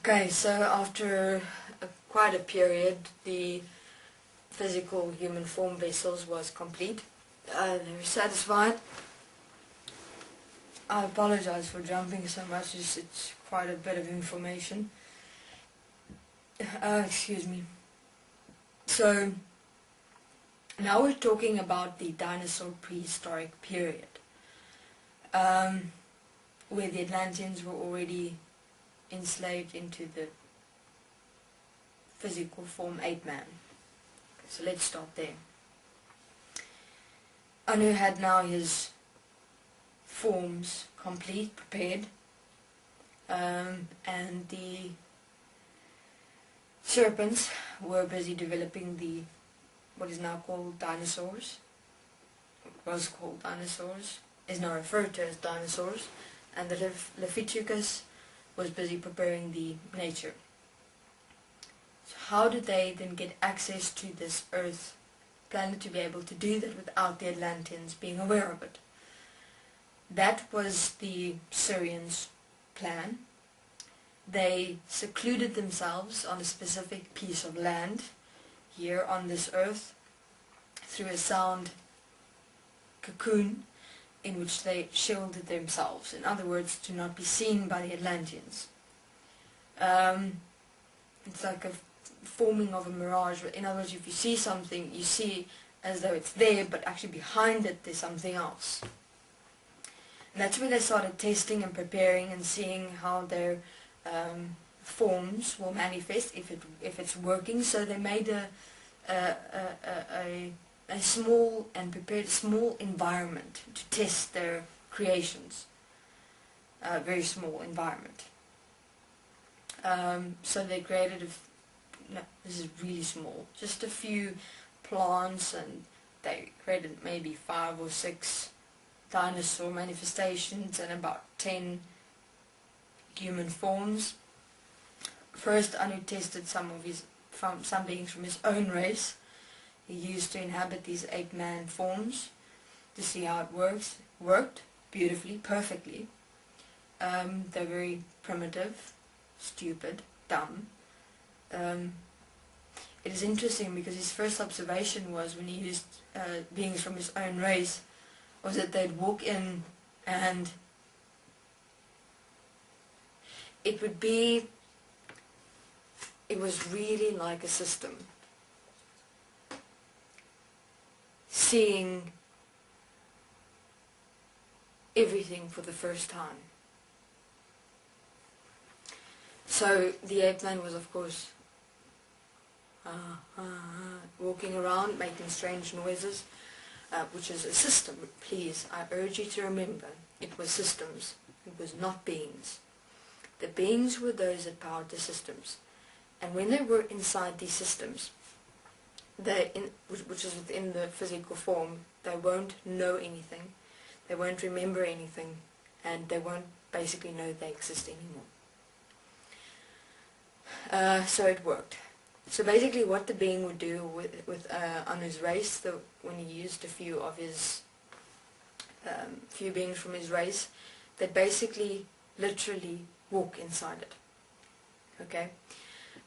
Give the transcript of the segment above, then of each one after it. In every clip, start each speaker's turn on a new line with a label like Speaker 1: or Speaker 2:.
Speaker 1: Okay, so after quite a period, the physical human form vessels was complete. They were satisfied. I apologize for jumping so much, it's quite a bit of information. Excuse me. So, now we're talking about the dinosaur prehistoric period, where the Atlanteans were already enslaved into the physical form ape-man. So let's start there. Anu had now his forms complete, prepared, and the serpents were busy developing what is now called dinosaurs. What was called dinosaurs is now referred to as dinosaurs, and the Leviticus was busy preparing the nature. So how did they then get access to this earth planet to be able to do that without the Atlanteans being aware of it? That was the Sirians' plan. They secluded themselves on a specific piece of land here on this earth through a sound cocoon in which they shielded themselves. In other words, to not be seen by the Atlanteans. It's like a forming of a mirage. In other words, if you see something, you see as though it's there, but actually behind it there's something else. And that's where they started testing and preparing and seeing how their forms will manifest if it's working. So they made a small and prepared a small environment to test their creations. A very small environment. So they created this is really small, just a few plants, and they created maybe 5 or 6 dinosaur manifestations and about 10 human forms. First, Anu tested some beings from his own race. He used to inhabit these ape-man forms to see how it worked beautifully, perfectly. They're very primitive, stupid, dumb. It is interesting because his first observation was, when he used beings from his own race, was that they'd walk in and it was really like a system. Seeing everything for the first time. So the ape-man was, of course, walking around making strange noises, which is a system. Please, I urge you to remember, it was systems, it was not beings. The beings were those that powered the systems, and when they were inside these systems, which is within the physical form, they won't know anything, they won't remember anything, and they won't basically know they exist anymore. So it worked. So basically what the being would do with Anu's race, when he used a few of his few beings from his race, they basically literally walk inside it. Okay?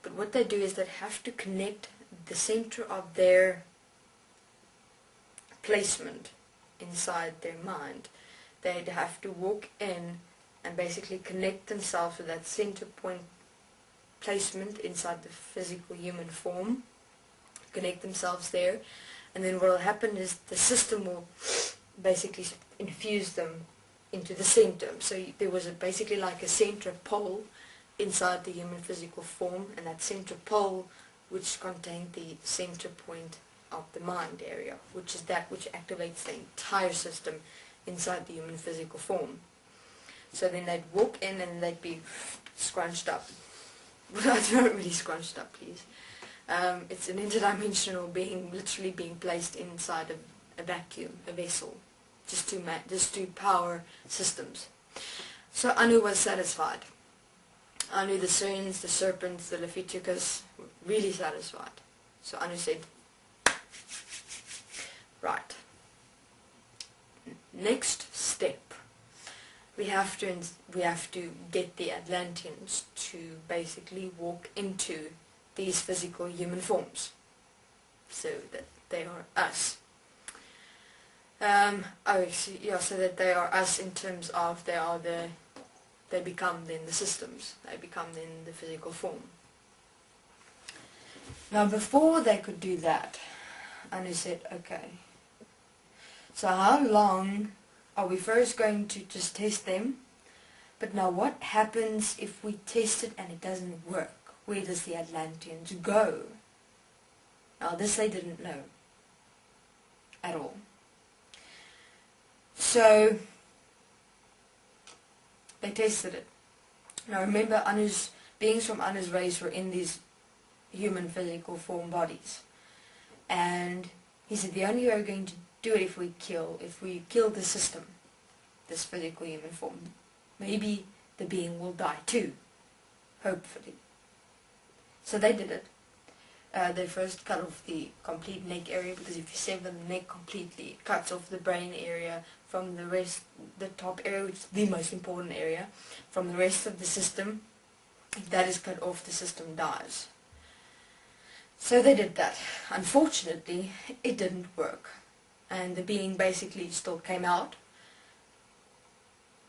Speaker 1: But what they do is they have to connect the center of their placement inside their mind. They'd have to walk in and basically connect themselves with that center point placement inside the physical human form, connect themselves there, and then what will happen is the system will basically infuse them into the center. So there was basically like a center pole inside the human physical form, and that center pole which contained the center point of the mind area, which is that which activates the entire system inside the human physical form. So then they'd walk in and they'd be scrunched up. Well, not really scrunched up, please. It's an interdimensional being, literally being placed inside a vacuum, a vessel, just to power systems. So Anu was satisfied. Anu, the Sirians, the serpents, the Leviticus, were really satisfied. So Anu said, right, next step, we have to get the Atlanteans to basically walk into these physical human forms, so that they are us. So that they are us in terms of they become then the systems, they become then the physical form. Now before they could do that, Anu said, okay, so how long are we first going to just test them? But now what happens if we test it and it doesn't work? Where does the Atlanteans go? Now this they didn't know at all. So they tested it. Now remember, beings from Anu's race were in these human physical form bodies. And he said the only way we're going to do it if we kill the system, this physical human form. Maybe the being will die too, hopefully. So they did it. They first cut off the complete neck area, because if you sever the neck completely, it cuts off the brain area from the rest, the top area, which is the most important area, from the rest of the system. If that is cut off, the system dies. So they did that. Unfortunately, it didn't work. And the being basically still came out,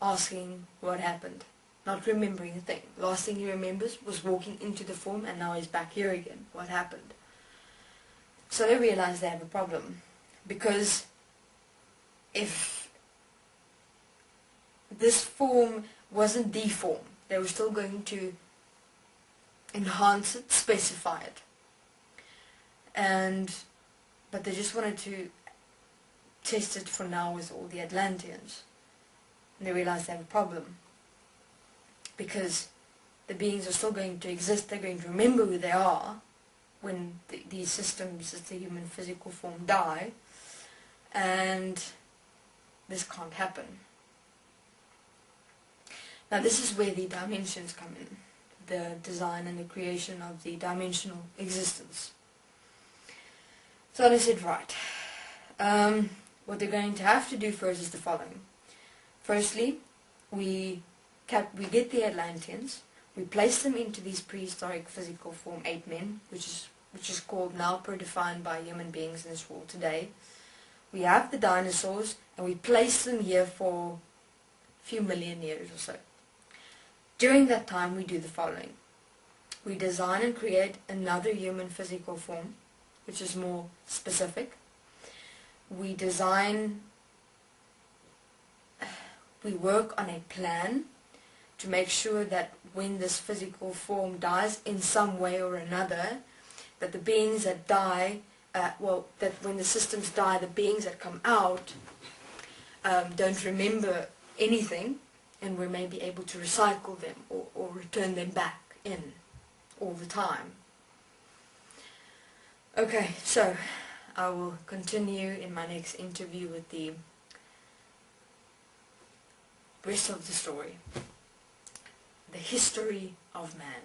Speaker 1: asking what happened, not remembering a thing. Last thing he remembers was walking into the form, and now he's back here again. What happened? So they realized they have a problem, because if this form wasn't the form, they were still going to enhance it, specify it. But they just wanted to test it for now with all the Atlanteans. And they realized they have a problem, because the beings are still going to exist. They're going to remember who they are when these systems as the human physical form die, and this can't happen. Now this is where the dimensions come in, the design and the creation of the dimensional existence. So they said, right, what they're going to have to do first is the following. Firstly, we get the Atlanteans, we place them into these prehistoric physical form ape men, which is called now predefined by human beings in this world today. We have the dinosaurs, and we place them here for a few million years or so. During that time, we do the following. We design and create another human physical form, which is more specific. We work on a plan to make sure that when this physical form dies in some way or another, that the beings that die, that when the systems die, the beings that come out don't remember anything, and we may be able to recycle them or return them back in all the time. Okay, so I will continue in my next interview with the rest of the story, the history of man.